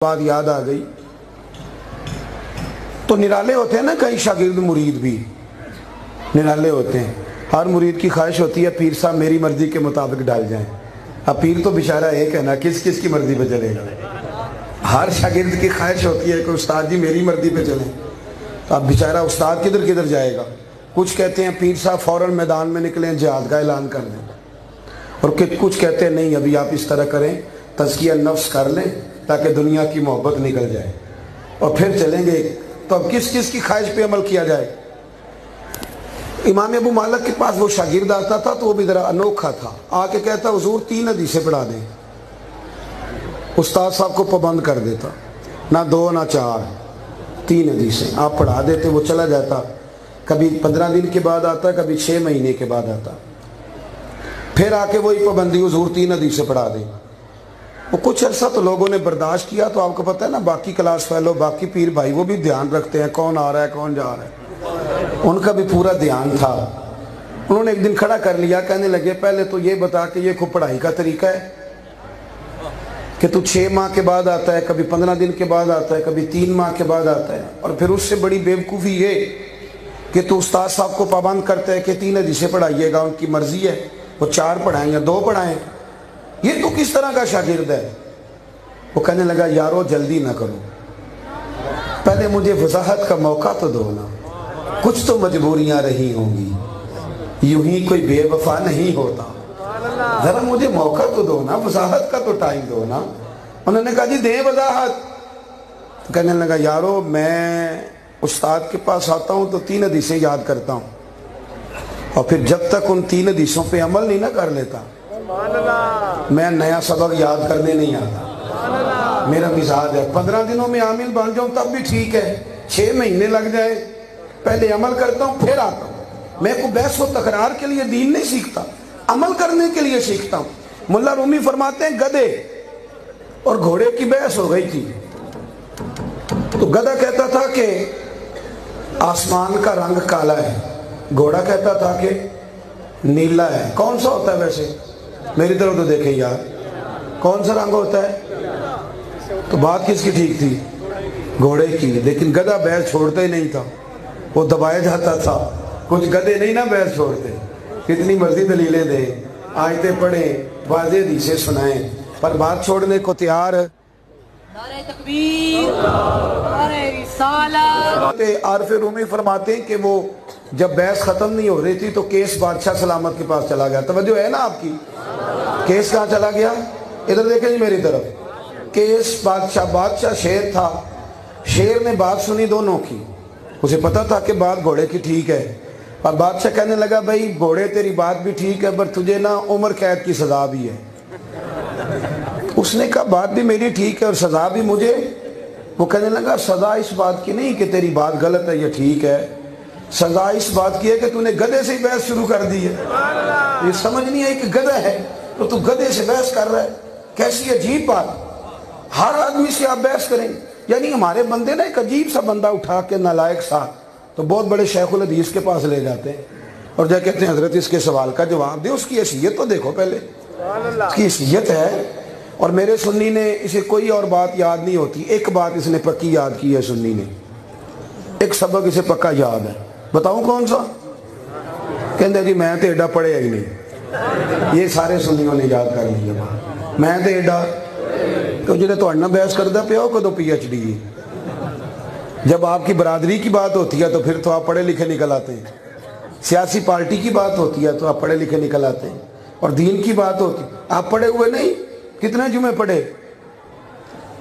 بات یاد آ گئی تو نرالے ہوتے ہیں نا، کئی شاگرد مرید بھی نرالے ہوتے ہیں۔ ہر مرید کی خواہش ہوتی ہے پیر صاحب میری مرضی کے مطابق ڈال جائیں۔ اب پیر تو بیچارہ ایک ہے نا، کس کس کی مرضی پہ چلے گا؟ ہر شاگرد کی خواہش ہوتی ہے کہ استاد جی میری مرضی پہ چلیں، تو اب بیچارہ استاد کدھر کدھر جائے گا؟ کچھ کہتے ہیں پیر صاحب فوراً میدان میں نکلیں، جہاد کا اعلان کر دیں، اور کچھ کہتے ہیں نہیں ابھی آپ اس طرح کریں، تزکیہ نفس کر لیں تاکہ دنیا کی محبت نکل جائے اور پھر چلیں گے۔ تو اب کس کس کی خواہش پہ عمل کیا جائے؟ امام ابو مالک کے پاس وہ شاگرد آتا تھا تو وہ بھی ذرا انوکھا تھا، آ کے کہتا حضور 3 حدیثیں پڑھا دیں۔ استاد صاحب کو پابند کر دیتا، نہ 2 نہ 4، 3 حدیثیں آپ پڑھا دیتے، وہ چلا جاتا۔ کبھی 15 دن کے بعد آتا، کبھی 6 مہینے کے بعد آتا، پھر آ کے وہی پابندی، حضور 3 حدیثیں پڑھا دیں۔ وہ کچھ عرصہ تو لوگوں نے برداشت کیا، تو آپ کو پتہ ہے نا باقی کلاس فیلو، باقی پیر بھائی وہ بھی دھیان رکھتے ہیں کون آ رہا ہے کون جا رہا ہے، ان کا بھی پورا دھیان تھا۔ انہوں نے ایک دن کھڑا کر لیا، کہنے لگے پہلے تو یہ بتا کہ یہ کوئی پڑھائی کا طریقہ ہے کہ تو 6 ماہ کے بعد آتا ہے، کبھی 15 دن کے بعد آتا ہے، کبھی 3 ماہ کے بعد آتا ہے، اور پھر اس سے بڑی بیوقوفی یہ کہ تو استاد صاحب کو پابند کرتا ہے کہ 3 حدیثیں پڑھائیے گا، ان کی مرضی ہے وہ 4 پڑھائیں یا 2 پڑھائیں، یہ تو کس طرح کا شاگرد ہے؟ وہ کہنے لگا یارو جلدی نہ کرو، پہلے مجھے وضاحت کا موقع تو دو نا، کچھ تو مجبوریاں رہی ہوں گی، یوں ہی کوئی بے وفا نہیں ہوتا، ذرا مجھے موقع تو دو نا، وضاحت کا تو ٹائم دو نا۔ انہوں نے کہا جی دیں وضاحت۔ کہنے لگا یارو میں استاد کے پاس آتا ہوں تو 3 حدیثیں یاد کرتا ہوں، اور پھر جب تک ان 3 حدیثوں پہ عمل نہیں نہ کر لیتا میں نیا سبق یاد کرنے نہیں آتا۔ میرا مزاج ہے 15 دنوں میں عامل بن جاؤں تب بھی ٹھیک ہے، 6 مہینے لگ جائے، پہلے عمل کرتا ہوں پھر آتا ہوں۔ میں کوئی بحث و تکرار کے لیے دین نہیں سیکھتا، عمل کرنے کے لیے سیکھتا ہوں۔ ملا رومی فرماتے ہیں گدھے اور گھوڑے کی بحث ہو گئی تھی، تو گدھا کہتا تھا کہ آسمان کا رنگ کالا ہے، گھوڑا کہتا تھا کہ نیلا ہے۔ کون سا ہوتا ہے ویسے؟ میری طرف تو دیکھیں یار، کون سا رنگ ہوتا ہے؟ تو بات کس کی ٹھیک تھی؟ گھوڑے کی۔ لیکن گدھا بحث چھوڑتا ہی نہیں تھا، وہ دبایا جاتا تھا۔ کچھ گدھے نہیں نا بحث چھوڑتے، کتنی مرضی دلیلیں دیں، آیتیں پڑھیں، واضح حدیثیں سنائیں، پر بات چھوڑنے کو تیار۔ نعرہ تکبیر، نعرہ رسالت۔ عارف رومی فرماتے ہیں کہ وہ جب بحث ختم نہیں ہو رہی تھی تو کیس بادشاہ سلامت کے پاس چلا گیا۔ توجہ ہے نا آپ کی؟ کیس کہاں چلا گیا؟ ادھر دیکھیں جی میری طرف۔ کیس بادشاہ شیر تھا، شیر نے بات سنی دونوں کی، اسے پتا تھا کہ بات گھوڑے کی ٹھیک ہے، اور بادشاہ کہنے لگا بھائی گھوڑے تیری بات بھی ٹھیک ہے پر تجھے نا عمر قید کی سزا بھی ہے۔ اس نے کہا بات بھی میری ٹھیک ہے اور سزا بھی مجھے۔ وہ کہنے لگا سزا اس بات کی نہیں کہ تیری بات غلط ہے یا ٹھیک ہے، سزا اس بات کی ہے کہ تو نے گدھے سے ہی بحث شروع کر دی ہے۔ یہ سمجھ نہیں ہے کہ گدھا ہے تو گدھے سے بحث کر رہا ہے، کیسی عجیب بات۔ ہر آدمی سے آپ بحث کریں، یعنی ہمارے بندے نا ایک عجیب سا بندہ اٹھا کے نالائق سا تو بہت بڑے شیخ الحدیث کے پاس لے جاتے ہیں اور جا کہتے ہیں حضرت اس کے سوال کا جواب دے، اس کی حیثیت تو دیکھو پہلے، اس کی حیثیت ہے۔ اور میرے سنی نے اسے کوئی اور بات یاد نہیں ہوتی، ایک بات اس نے پکی یاد کی ہے، سنی نے ایک سبق اسے پکا یاد ہے، بتاؤں کون سا؟ کہندے جی میں تو ایڈا پڑھے ہی نہیں، یہ سارے سنیوں نے یاد کر لیا، میں تو ایڈا تو جنہیں تو اڑنا بحث کردہ پہ ہو کدو پی ایچ ڈی۔ جب آپ کی برادری کی بات ہوتی ہے تو پھر تو آپ پڑھے لکھے نکل آتے ہیں، سیاسی پارٹی کی بات ہوتی ہے تو آپ پڑھے لکھے نکل آتے ہیں، اور دین کی بات ہوتی ہے آپ پڑھے ہوئے نہیں۔ کتنے جمعے پڑھے،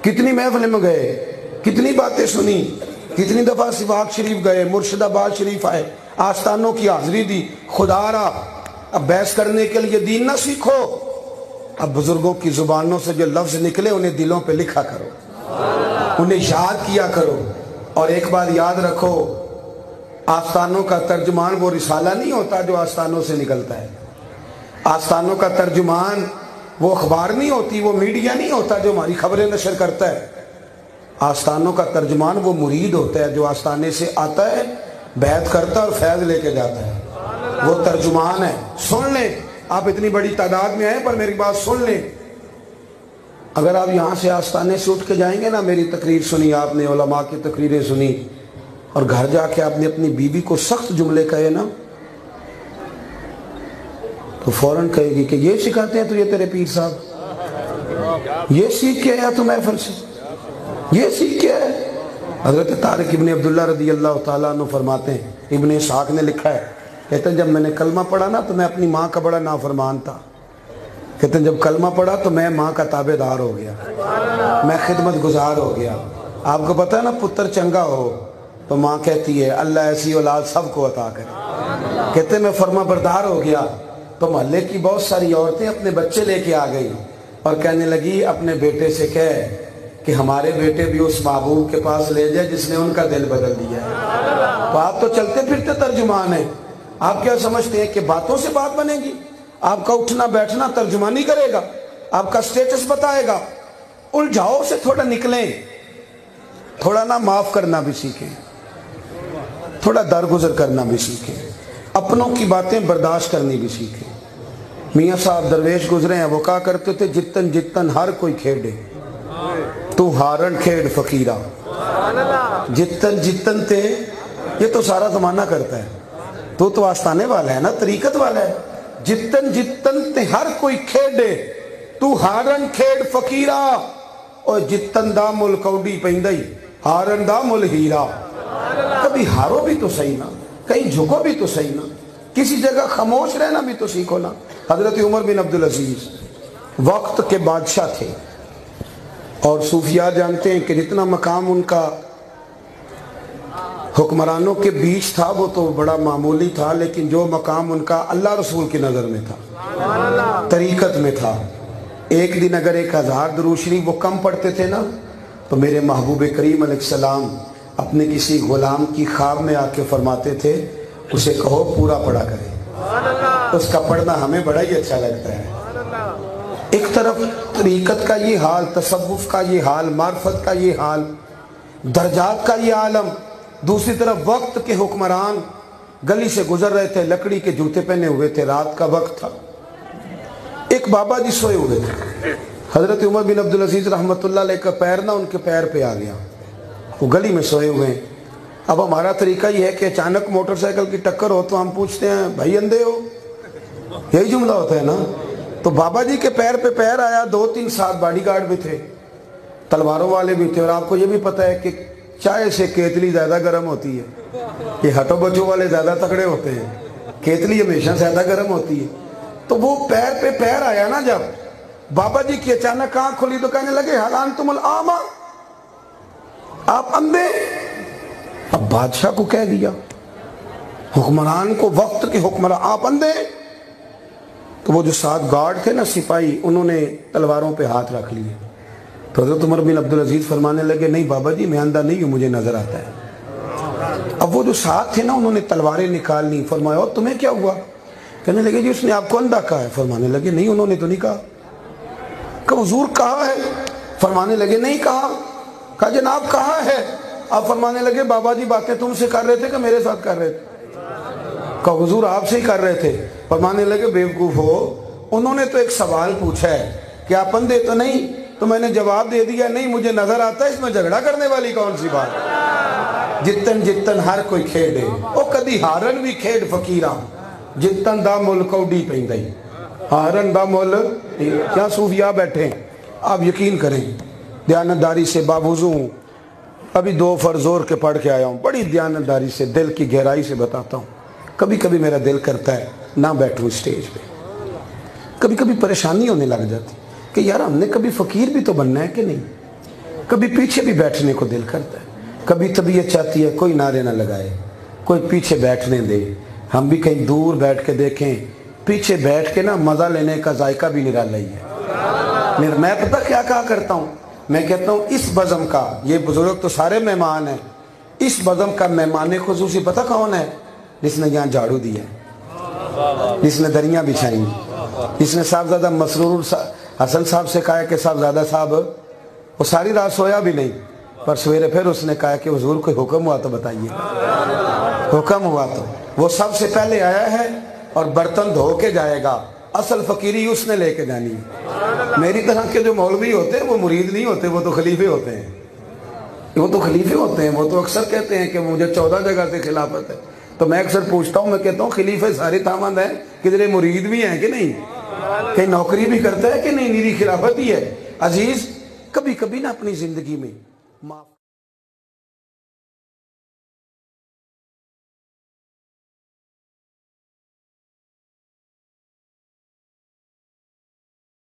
کتنی محفلیں میں گئے، کتنی باتیں سنی، کتنی دفعہ سواک شریف گئے، مرشد آباد شریف آئے، آستانوں کی حاضری دی۔ خدا را اب بحث کرنے کے لیے دین نہ سیکھو، اب بزرگوں کی زبانوں سے جو لفظ نکلے انہیں دلوں پہ لکھا کرو، انہیں یاد کیا کرو۔ اور ایک بات یاد رکھو، آستانوں کا ترجمان وہ رسالہ نہیں ہوتا جو آستانوں سے نکلتا ہے، آستانوں کا ترجمان وہ اخبار نہیں ہوتی، وہ میڈیا نہیں ہوتا جو ہماری خبریں نشر کرتا ہے، آستانوں کا ترجمان وہ مرید ہوتا ہے جو آستانے سے آتا ہے، بیعت کرتا ہے اور فیض لے کے جاتا ہے، وہ ترجمان ہے۔ سن لیں، آپ اتنی بڑی تعداد میں آئے پر میری بات سن لیں، اگر آپ یہاں سے آستانے سے اٹھ کے جائیں گے نا، میری تقریر سنی آپ نے، علماء کی تقریریں سنی، اور گھر جا کے آپ نے اپنی بیوی کو سخت جملے کہے نا، تو فوراً کہے گی کہ یہ سکھاتے ہیں تو یہ تیرے پیر صاحب، یہ سیکھ کے آیا تو محفل سے، یہ سیکھ کے آیا۔ حضرت طارق ابن عبداللہ رضی اللہ تعالیٰ عنہ فرماتے ہیں، ابن اسحاق نے لکھا ہے، کہتے ہیں جب میں نے کلمہ پڑھا نا تو میں اپنی ماں کا بڑا نافرمان تھا، کہتے ہیں جب کلمہ پڑھا تو میں ماں کا تابع دار ہو گیا، میں خدمت گزار ہو گیا۔ آپ کو پتہ ہے نا، پتر چنگا ہو تو ماں کہتی ہے اللہ ایسی اولاد سب کو عطا کرے، کہتے ہیں میں فرما بردار ہو گیا تو محلے کی بہت ساری عورتیں اپنے بچے لے کے آ گئی اور کہنے لگی اپنے بیٹے سے کہہ کہ ہمارے بیٹے بھی اس محبوب کے پاس لے جائے جس نے ان کا دل بدل دیا ہے۔ تو آپ تو چلتے پھرتے ترجمان ہیں، آپ کیا سمجھتے ہیں کہ باتوں سے بات بنے گی؟ آپ کا اٹھنا بیٹھنا ترجمانی کرے گا، آپ کا سٹیٹس بتائے گا۔ الجھاؤ سے تھوڑا نکلیں، تھوڑا نا معاف کرنا بھی سیکھیں، تھوڑا درگزر کرنا بھی سیکھیں، اپنوں کی باتیں برداشت کرنی بھی سیکھیں۔ میاں صاحب درویش گزرے ہیں، وہ کہا کرتے تھے جتن جتن ہر کوئی کھیڑے تو ہارن کھیڑ فقیرہ، جتن جتن تے، یہ تو سارا زمانہ کرتا ہے، تو آستانے والا ہے نا، طریقت والا ہے۔ جتن جتن تے ہر کوئی کھیڑے تو ہارن کھیڑ فقیرہ، اور جتن دا مل کوڈی پیندائی ہارن دا مل ہیرا۔ کبھی ہارو بھی تو صحیح نا، کہیں جھکو بھی تو صحیح نا، کسی جگہ خاموش رہنا بھی تو سیکھو نا۔ حضرت عمر بن عبدالعزیز وقت کے بادشاہ تھے، اور صوفیاء جانتے ہیں کہ جتنا مقام ان کا حکمرانوں کے بیچ تھا وہ تو بڑا معمولی تھا، لیکن جو مقام ان کا اللہ رسول کی نظر میں تھا، طریقت میں تھا۔ ایک دن اگر 1000 درود شریف وہ کم پڑھتے تھے نا تو میرے محبوب کریم علیہ السلام اپنے کسی غلام کی خواب میں آ کے فرماتے تھے اسے کہو پورا پڑھا کرے، اس کا پڑھنا ہمیں بڑا ہی اچھا لگتا ہے۔ ایک طرف طریقت کا یہ حال، تصوف کا یہ حال، معرفت کا یہ حال، درجات کا یہ عالم، دوسری طرف وقت کے حکمران گلی سے گزر رہے تھے، لکڑی کے جوتے پہنے ہوئے تھے، رات کا وقت تھا، ایک بابا جی سوئے ہوئے تھے۔ حضرت عمر بن عبدالعزیز رحمۃ اللہ علیہ کا پیر نہ ان کے پیر پہ آ گیا، وہ گلی میں سوئے ہوئے ہیں۔ اب ہمارا طریقہ یہ ہے کہ اچانک موٹر سائیکل کی ٹکر ہو تو ہم پوچھتے ہیں بھائی اندھے ہو، یہی جملہ ہوتا ہے نا۔ تو بابا جی کے پیر پہ پیر آیا، 2-3 ساتھ باڈی گارڈ بھی تھے، تلواروں والے بھی تھے، اور آپ کو یہ بھی پتہ ہے کہ چائے سے کیتلی زیادہ گرم ہوتی ہے، یہ ہٹو بچوں والے زیادہ تکڑے ہوتے ہیں، کیتلی ہمیشہ زیادہ گرم ہوتی ہے۔ تو وہ پیر پہ پیر آیا نا، جب بابا جی کی اچانک آنکھ کھلی تو کہنے لگے حل انتم الاعمى، آپ اندھے؟ اب بادشاہ کو کہہ دیا، حکمران کو، وقت کے حکمران، آپ اندھے؟ تو وہ جو 7 گارڈ تھے نا سپاہی، انہوں نے تلواروں پہ ہاتھ رکھ لیے۔ تو حضرت عمر بن عبدالعزیز فرمانے لگے نہیں بابا جی میں اندھا نہیں ہوں، مجھے نظر آتا ہے۔ اب وہ جو ساتھ تھے نا انہوں نے تلواریں نکالنی، فرمایا اور تمہیں کیا ہوا؟ کہنے لگے جی اس نے آپ کو اندھا کہا ہے۔ فرمانے لگے نہیں انہوں نے تو نہیں کہا۔ کہ حضور کہا ہے؟ فرمانے لگے نہیں کہا۔ کہا جناب کہا ہے۔ آپ فرمانے لگے بابا جی باتیں تم سے کر رہے تھے کہ میرے ساتھ کر رہے تھے؟ کہا حضور آپ سے ہی کر رہے تھے۔ فرمانے لگے بیوقوف ہو، انہوں نے تو ایک سوال پوچھا ہے کہ آپ اندھے تو نہیں، تو میں نے جواب دے دیا نہیں مجھے نظر آتا ہے، اس میں جھگڑا کرنے والی کون سی بات؟ جتن جتن ہر کوئی کھیڑے، او کدی ہارن بھی کھیڑ فقیراں، جتن دا مل کوڈی پیندائی ہارن دا مل۔ کیا صوفیاء بیٹھے ہیں، آپ یقین کریں دیانتداری سے باوضو ہوں، ابھی 2 فرض زور کے پڑھ کے آیا ہوں، بڑی دیانتداری سے دل کی گہرائی سے بتاتا ہوں۔ کبھی کبھی میرا دل کرتا ہے نہ بیٹھوں اسٹیج پہ، کبھی کبھی پریشانی ہونے لگ جاتی کہ یار ہم نے کبھی فقیر بھی تو بننا ہے کہ نہیں، کبھی پیچھے بھی بیٹھنے کو دل کرتا ہے، کبھی طبیعت چاہتی ہے کوئی نعرے نہ لگائے، کوئی پیچھے بیٹھنے دے، ہم بھی کہیں دور بیٹھ کے دیکھیں، پیچھے بیٹھ کے نا مزہ لینے کا ذائقہ بھی نرالا ہی ہے۔ میں پتہ کیا کہا کرتا ہوں، میں کہتا ہوں اس بزم کا، یہ بزرگ تو سارے مہمان ہیں، اس بزم کا مہمان خصوصی پتہ کون ہے؟ جس نے یہاں جھاڑو دیا، جس نے دریاں بچھائیں، جس نے صاحبزادہ مسرور حسن صاحب سے کہا کہ صاحبزادہ صاحب، وہ ساری رات سویا بھی نہیں، پر سویرے پھر اس نے کہا کہ حضور کوئی حکم ہوا تو بتائیے، حکم ہوا تو وہ سب سے پہلے آیا ہے اور برتن دھو کے جائے گا، اصل فقیری اس نے لے کے جانی ہے. میری طرح کے جو مولوی ہوتے ہیں وہ مرید نہیں ہوتے, وہ تو خلیفے ہوتے ہیں. وہ تو خلیفے ہوتے ہیں. وہ تو اکثر کہتے ہیں کہ مجھے 14 جگہ سے خلافت ہے. تو میں اکثر پوچھتا ہوں, میں کہتا ہوں خلیفے سارے تامند ہیں, کدھر مرید بھی ہیں کہ نہیں, کہیں نوکری بھی کرتا ہے کہ نہیں, نیری خلافت ہی ہے. عزیز کبھی کبھی نا اپنی زندگی میں معاف